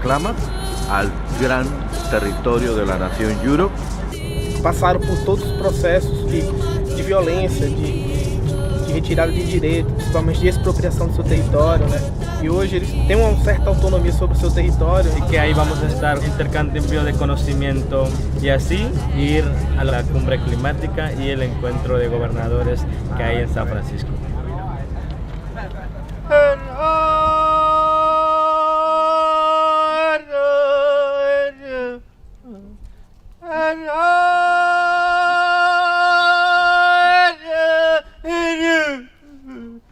Klamath al gran territorio de la nación Yurok. Passaram por todos os processos de violência, de retirada de direitos, principalmente de expropriação do seu território, né? E hoje eles têm uma certa autonomia sobre o seu território. Y que ahí vamos a estar intercambio de conocimiento y así ir a la cumbre climática y el encuentro de gobernadores que hay en San Francisco.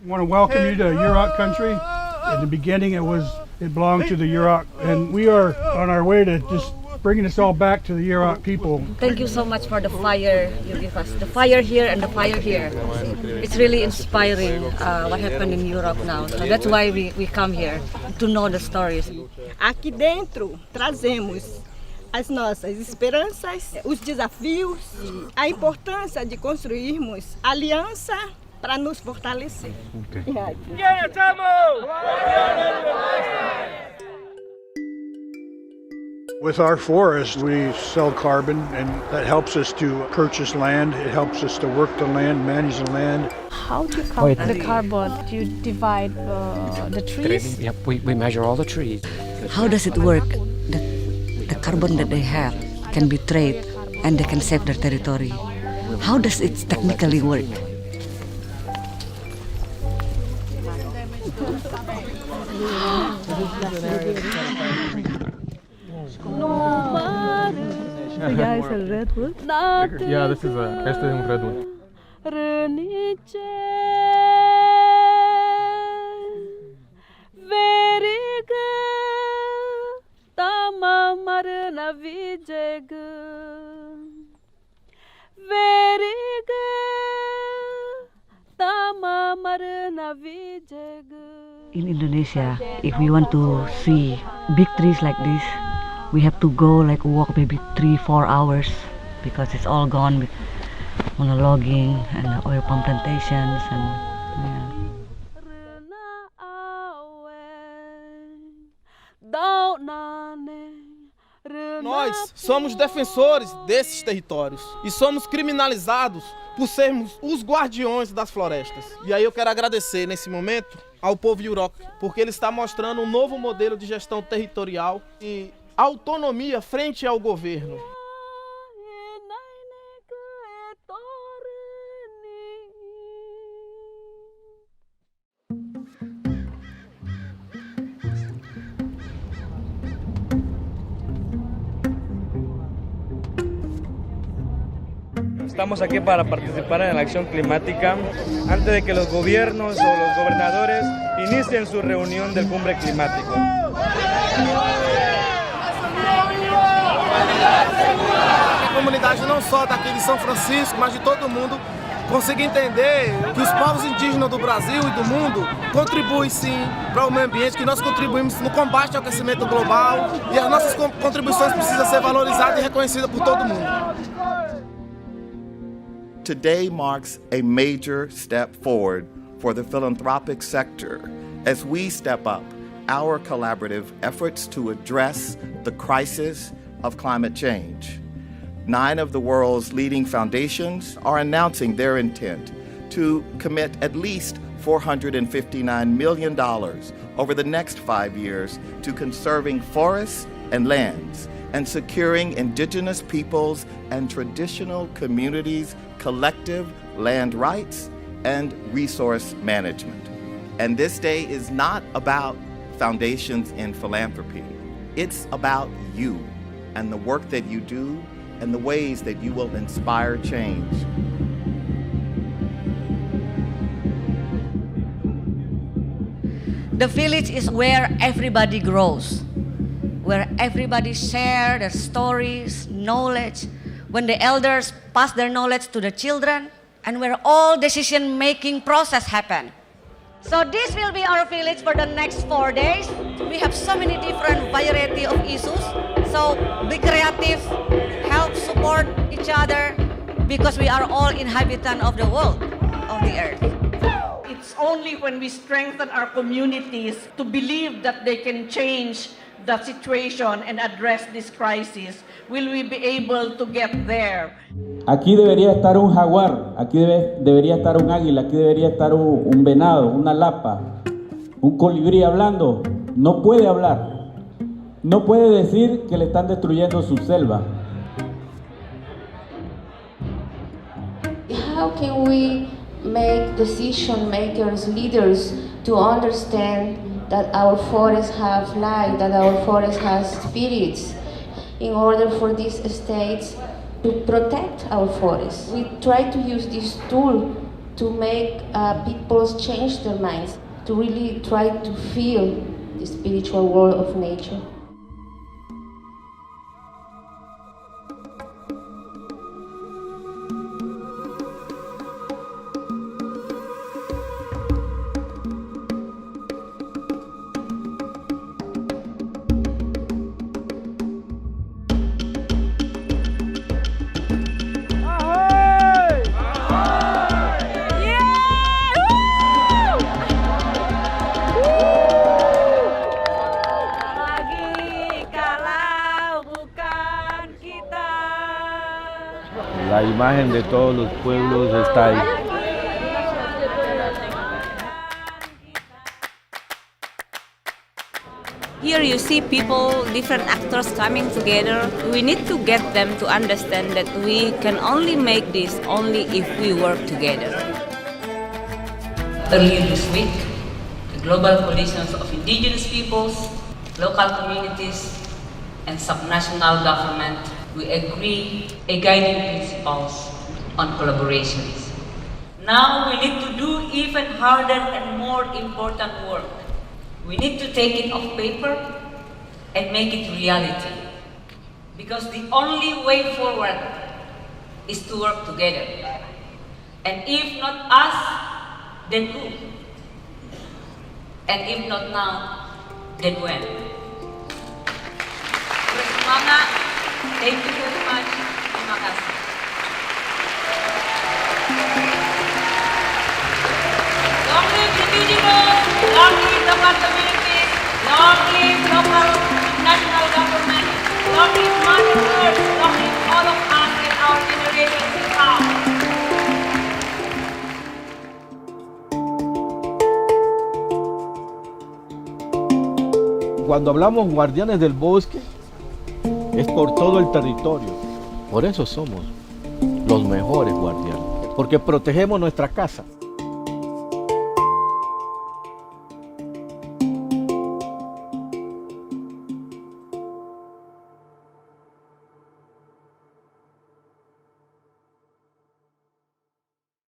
I want to welcome you to Yurok country. In the beginning, it belonged to the Yurok, and we are on our way to just bringing us all back to the Yurok people. Thank you so much for the fire you give us. The fire here and the fire here. It's really inspiring what happened in Europe now. So that's why we come here, to know the stories. Aqui dentro, trazemos as nossas esperanças, os desafios e a importância de construirmos aliança para nos fortalecer. Okay. With our forest, we sell carbon, and that helps us to purchase land. It helps us to work the land, manage the land. How do you count the carbon? Do you divide the trees? Yep, we measure all the trees. How does it work? The carbon that they have can be traded and they can save their territory. How does it technically work? Yeah, it's a redwood. Yeah, this is a redwood. In Indonesia, if we want to see big trees like this, we have to go like walk maybe 3-4 hours because it's all gone on the logging and the oil palm plantations and yeah. Nós somos defensores desses territórios e somos criminalizados por sermos os guardiões das florestas. E aí eu quero agradecer nesse momento ao povo Yurok, porque ele está mostrando um novo modelo de gestão territorial e autonomia frente ao governo. Estamos aquí para participar en la acción climática antes de que los gobiernos o los gobernadores inicien su reunión del cumbre climático. A comunidade não só daqui de São Francisco, mas de todo mundo, consiga entender que os povos indígenas do Brasil e do mundo contribuem sim para o meio ambiente, que nós contribuímos no combate ao aquecimento global e as nossas contribuições precisam ser valorizadas e reconhecidas por todo mundo. Today marks a major step forward for the philanthropic sector as we step up our collaborative efforts to address the crisis of climate change. 9 of the world's leading foundations are announcing their intent to commit at least $459 million over the next 5 years to conserving forests and lands and securing indigenous peoples and traditional communities' collective land rights and resource management. And this day is not about foundations in philanthropy. It's about you and the work that you do and the ways that you will inspire change. The village is where everybody grows, where everybody shares their stories, knowledge, when the elders pass their knowledge to the children, and where all decision-making process happen. So this will be our village for the next 4 days. We have so many different variety of issues. So be creative, help support each other, because we are all inhabitants of the world, of the earth. It's only when we strengthen our communities to believe that they can change the situation and address this crisis, will we be able to get there? Aquí debería estar un jaguar, aquí debería estar un águila, aquí debería estar un venado, una lapa, un colibrí hablando. No puede hablar, no puede decir que le están destruyendo su selva. How can we make decision makers, leaders, to understand that our forests have life, that our forest has spirits, in order for these states to protect our forests? We try to use this tool to make people change their minds, to really try to feel the spiritual world of nature. La imagen de todos los pueblos está ahí. Here you see people, different actors coming together. We need to get them to understand that we can only make this only if we work together. Earlier this week, the global coalitions of indigenous peoples, local communities, and subnational government, we agree a guiding principles on collaborations. Now we need to do even harder and more important work. We need to take it off paper and make it reality. Because the only way forward is to work together. And if not us, then who? And if not now, then when? Semangat. Thank you very much. Terima kasih. Long live indigenous, long live local communities, long live local national government, long live Mother Earth, long live all of us and our generations to come. Cuando hablamos guardianes del bosque, es por todo el territorio. Por eso somos los mejores guardianes, porque protegemos nuestra casa.